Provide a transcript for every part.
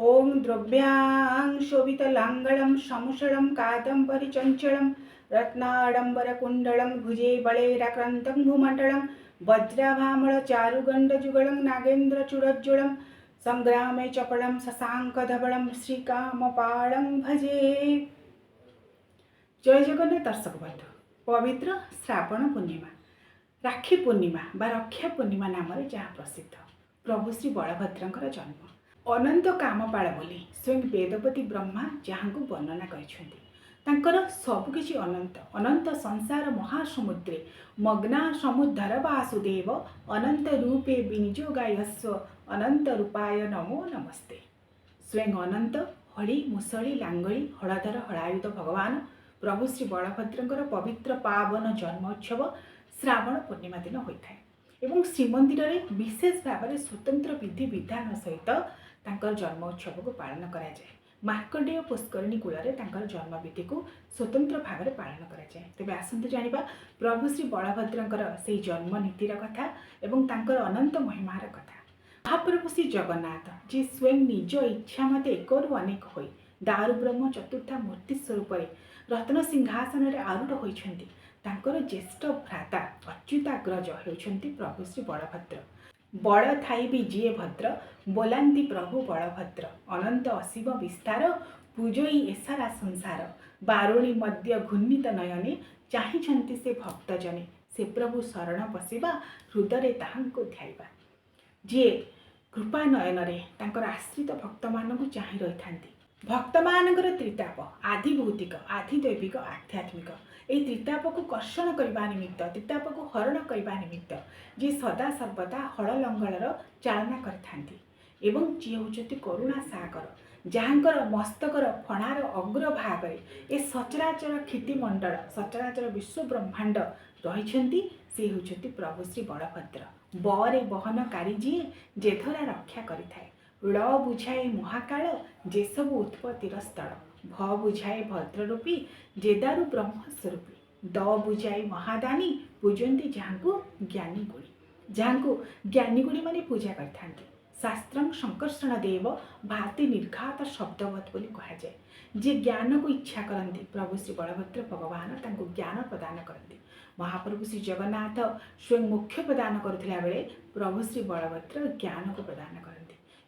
ॐ द्रव्यां शोभितलाङ्गलं समुषलं कादम्बरिचञ्चलं रत्नाडम्बरकुण्डलं भुजे बलैराक्रान्तं भूमण्डलं वज्राभामलचारुगण्डजुगलं नागेन्द्रचूडोज्ज्वलं संग्रामे चपलं शशाङ्कधवलं श्रीकामपालं भजे। जय जगन्नाथ दर्शक बंधु, पवित्र श्रावण पूर्णिमा राखी पूर्णिमा बा रक्षा पूर्णिमा नाम जहाँ प्रसिद्ध प्रभु श्री बलभद्रंकर जन्म अनंत कामपाल बोली स्वयं वेदपति ब्रह्मा जहाँ को वर्णना कर सबकि अनंत अनंत संसार महासमुद्रे मग्ना समुद्धर वासुदेव अनंत रूपे विनियोगायस्व अनंत रूपाय नमो नमस्ते। स्वयं अनंत हड़ी मुसली लांगली हलधर हलायुध भगवान प्रभु श्री बलभद्रंकर पवित्र पावन जन्मोत्सव श्रावण पूर्णिमा दिन होता है एवं श्रीमंदिर में विशेष भाव में स्वतंत्र विधि विधान सहित तांकर जन्मोत्सव को पालन कराए। मार्कंडेय पुष्करिणी कूल में जन्मविधि को स्वतंत्र भाव में पालन कराए। तेज आसतु जाना प्रभु श्री बलभद्रंकर से जन्म नीतिर कथा एवं तांकर अनंत महिमार कथा। महाप्रभु श्री जगन्नाथ जी स्वयं निज इच्छा मत एकरु अनेक हो दारु ब्रह्म चतुर्था मूर्ति स्वरूप रत्न सिंहासन आरूढ़ होती ज्येष्ठ भ्राता अच्युताग्रज होती प्रभु श्री बलभद्र। बड़ थाई भी जी भद्र बोलांती प्रभु बलभद्र अनंत अशिव विस्तार पूजई एसारा संसार बारुणी मध्य घूर्णित नयने चाहिंती से भक्तजने से प्रभु शरण पशिबा हृदय ताहांको ध्याइबा। जी कृपा नयन तांकर आश्रित भक्त मानक चाहि रही थांती। भक्त मानकर त्रिताप आधि भौतिक आधि दैविक आध्यात्मिक यही त्रिताप को कर्षण करने निमित्त त्रिताप को हरण करने निमित्त जी सदा सर्वदा हल लंगलर चालना करथांती एवं जी होचती करुणा सागर जहाँकर मस्तकर फणार अग्र भाग ए सचराचर क्षितिमंडल सचराचर विश्व ब्रह्मांड रही से होचती प्रभु श्री बलभद्र। बरे बहनकारी जी जेधरा रक्षा करिथाए ळ बुझाए महाकाल जे सब उत्पत्तिर स्थल भ बुझाए भद्ररूपी जे दारु ब्रह्मस्वरूपी द बुझाए महादानी पूजंती जहाँ को ज्ञानी गुणी जहाँ को ज्ञानी गुणी माने पूजा करथांती। शास्त्रं संकर्षण देव भाति निर्घात शब्दवत बोली कहा जाए। जे ज्ञान को इच्छा करती प्रभु श्री बलभद्र भगवान तांको ज्ञान प्रदान करती। महाप्रभु श्री जगन्नाथ स्वयं मोक्ष प्रदान करुथिला बेले प्रभु श्री बलभद्र ज्ञान को प्रदान करती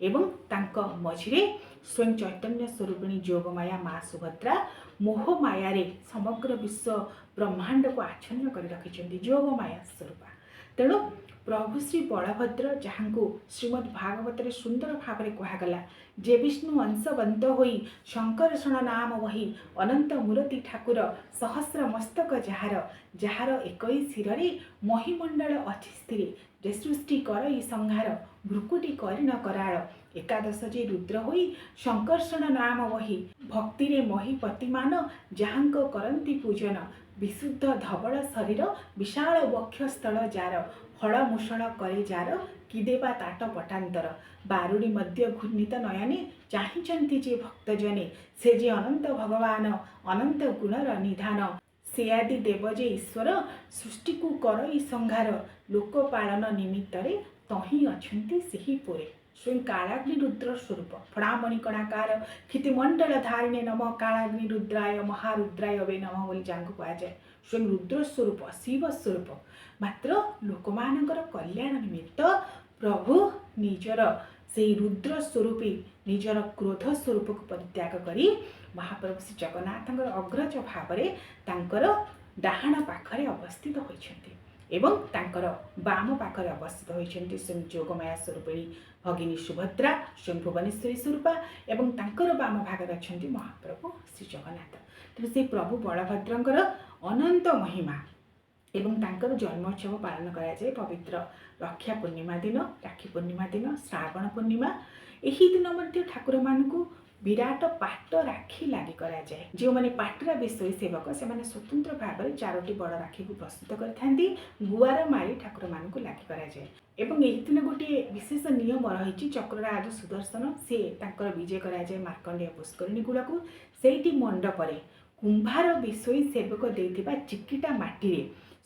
एवं तांको मझिरे स्वयं चैतन्य स्वरूपिणी जोगमाया माँ सुभद्रा मोह माया समग्र विश्व ब्रह्मांड को आच्छन्न कर रखिंट जोगमाया स्वरूपा। तेणु प्रभु श्री बलभद्र जहाँ को श्रीमद् भागवत सुंदर भाव में कहगला जे विष्णु अंशवंत होई शंकरषण नाम वही अनंत मूर्ति ठाकुर सहस्र मस्तक जार जार एक शिर महिमंडल अच्छी स्थिर जे सृष्टि कर संहार भ्रुकुटी करी न कराल एकादश जे रुद्र होई शंकरषण नाम वही भक्ति रे महिपतिमान जहाँ को करंती पूजन विशुद्ध धवल शरीर विशाल वक्षस्थल जार फल मूषण करे जार किदेवा ताट पटांतर बारुणी मध्य घूर्णित नयने चाहिंती जे भक्तजने से जे अनंत भगवान अनंत गुणर निधान से आदि देव जे ईश्वर सृष्टि को करई संहार लोकपालन निमित्त तही अच्छी से पुरे स्वयं कालाग्नि रुद्र स्वरूप फणामणि कणाकार क्षितिमंडल धारिणे नम कालाग्नि रुद्राय महारुद्राय वे नम बोली जहाँ को कहुए। स्वयं रुद्र स्वरूप शिव स्वरूप मात्र लोकमानकर कल्याण निमित्त प्रभु निजर से रुद्र स्वरूपी निजर क्रोध स्वरूप को परित्याग करी महाप्रभु श्री जगन्नाथ अग्रज भाव तांकर डाहाण पाखरे अवस्थित होइछन्ति एवं तांकर बाम पाखरे अवस्थित होइछन्ति स्वयं जोगमाया स्वरूपिणी भगिनी सुभद्रा स्वयं भुवनेश्वरी स्वरूपा एवं तांकर बाम भागरे अछन्ति महाप्रभु श्री जगन्नाथ। तेणु से प्रभु बलभद्रंकर अनंत महिमा एवं तांकर जन्मोत्सव पालन कराए पवित्र रक्षा पूर्णिमा दिन राखी पूर्णिमा दिन श्रावण पूर्णिमा यही दिन मध्य ठाकुर मानकु विराट पाट राखी लगी कराए। जो मैंने पाटरा विषय सेवक से स्वतंत्र भाव में 4टी बड़ राखी को प्रस्तुत करथांती गुआर मारी ठाकुर मानकु लगी कराए एवं यही दिन गोटे विशेष नियम रही चक्रराज सुदर्शन से तांकर विजय कराए मार्कंडेय पुष्करिणी कूल को सेठी मंडपरे कुंभार विषय सेवक देथिबा चिकिटा माटी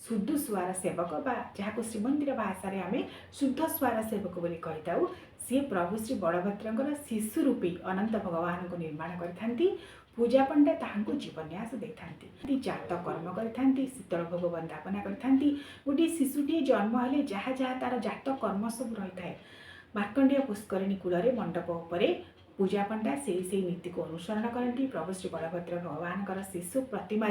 शुद्ध स्वार सेवक बा जहाँ श्रीमंदिर भाषा रे आमे शुद्ध स्वार सेवक बोली कहिताऊ सी प्रभु श्री बलभद्रंकर शिशु रूपी अनंत भगवान को निर्माण करथांती। पूजा पंडा ताहांको जीवन्यास देथांती, जात कर्म करथांती, शीतल भोग वंदापना करथांती। गोटे शिशुटी जन्म हेले जहाँ जहाँ तार जात कर्म सब रही थाए मार्कंडेय पुष्करिणी कूल मंडप उपरे पूजा पंडा से नीति को अनुसरण करती। प्रभु श्री बलभद्र भगवान शिशु प्रतिमा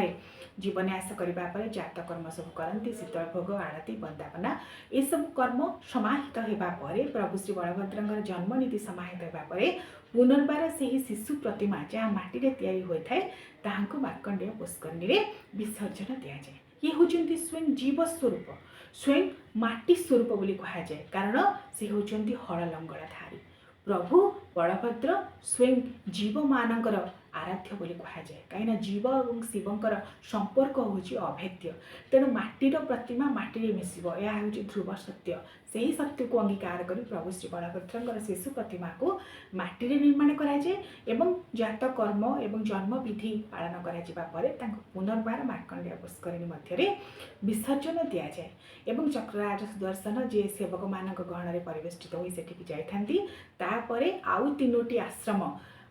जीवन्यास करने जात कर्म सब करती, शीतल भोग आरती वंदापना ये सब कर्म समाहित होगापर प्रभु श्री बलभद्र जन्म नीति समाहित होगापर पुनर्बार से ही शिशु प्रतिमा जहाँ माटी तैयारी होता है मार्कंडेय पुष्करिणी विसर्जन दि जाए। ये होती स्वयं जीव स्वरूप, स्वयं माटी स्वरूप बोली कहुए, कारण से होती हल लंगड़धारी। प्रभु बलभद्र स्वयं जीव मानकर आराध्य बोली कहुए, कहीं जीव और शिवंकर संपर्क होची अभेद्य। तेणु माटीर प्रतिमा माटी मिसिब, यह हूँ ध्रुव सत्य। से ही सत्य को अंगीकार कर प्रभु श्री बलभद्र शिशु प्रतिमा को माटी निर्माण कराए एवं जात कर्म एवं जन्म विधि पालन कर पुनर्बार मार्कंडेय पुष्करिणी मध्य विसर्जन दि जाए। एवं चक्रराज सुदर्शन जे सेवक मान गहन परिवेष्टित हो जाती आउ तीनोटी आश्रम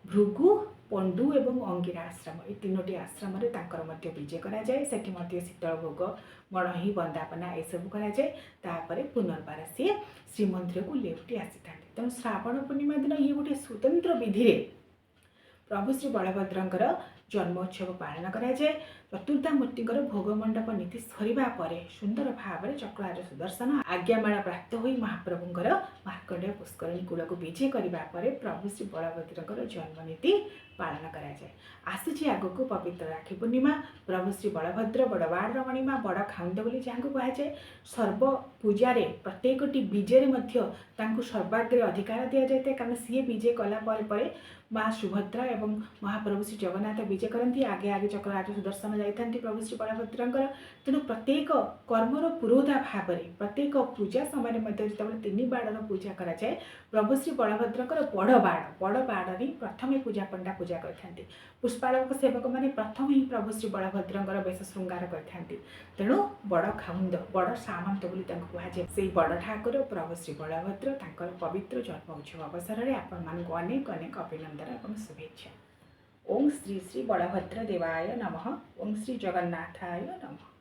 भृगु पंडु एवं अंगिरा आश्रम ये तीनोटी आश्रम विजय कराए। से शीतल भोग मणही वंदापना यू कराए। पुनर्बार सी श्रीमंदिर को लेउटी आसी था। तेणु श्रावण पूर्णिमा दिन ये गोटे स्वतंत्र विधि प्रभु श्री बलभद्रंकर जन्मोत्सव पालन कराए। चतुर्धामूर्तिर भोग मंडप नीति सरिबा परे सुंदर भाव में चक्रराज सुदर्शन आज्ञामाला प्राप्त हो महाप्रभुंकर मार्कंडेय पुष्करिणी कूल को विजय करने प्रभु श्री बलभद्रंकर जन्म नीति पालन कराए। आसूची आगक पवित्र राखी पूर्णिमा। प्रभु श्री बलभद्र बड़ बाड़ मणिमा बड़ खाउंद बोली जहाँ कहुए। सर्व पूजारे प्रत्येकटी विजय सर्वाग्रे अधिकार दि जाए, कारण सी विजय कलापर माँ सुभद्रा एवं महाप्रभु श्री जगन्नाथ विजय करती। आगे आगे चक्रराज सुदर्शन जाती प्रभु श्री बलभद्रंकर। तेणु प्रत्येक कर्मर पुरोधा भाव में प्रत्येक पूजा समय जो तीन बाड़र पूजा कराए प्रभु श्री बलभद्रंकर बड़ बाड़ी प्रथम पूजा पंडा पूजा करते। पुष्पालक सेवक मैंने प्रथम ही प्रभु श्री बलभद्रंकर बेश श्रृंगार करते। तेणु बड़ खाउंद बड़ सामंत बोली कहुए। से बड़ ठाकुर प्रभु श्री बलभद्र तांकर पवित्र जन्म उत्सव अवसर में आपण मानक अनेक अनेक अभिनंदन एवं शुभेच्छा। ओम श्री श्री बलभद्र देवाय नमः। ओम श्री जगन्नाथाय नमः।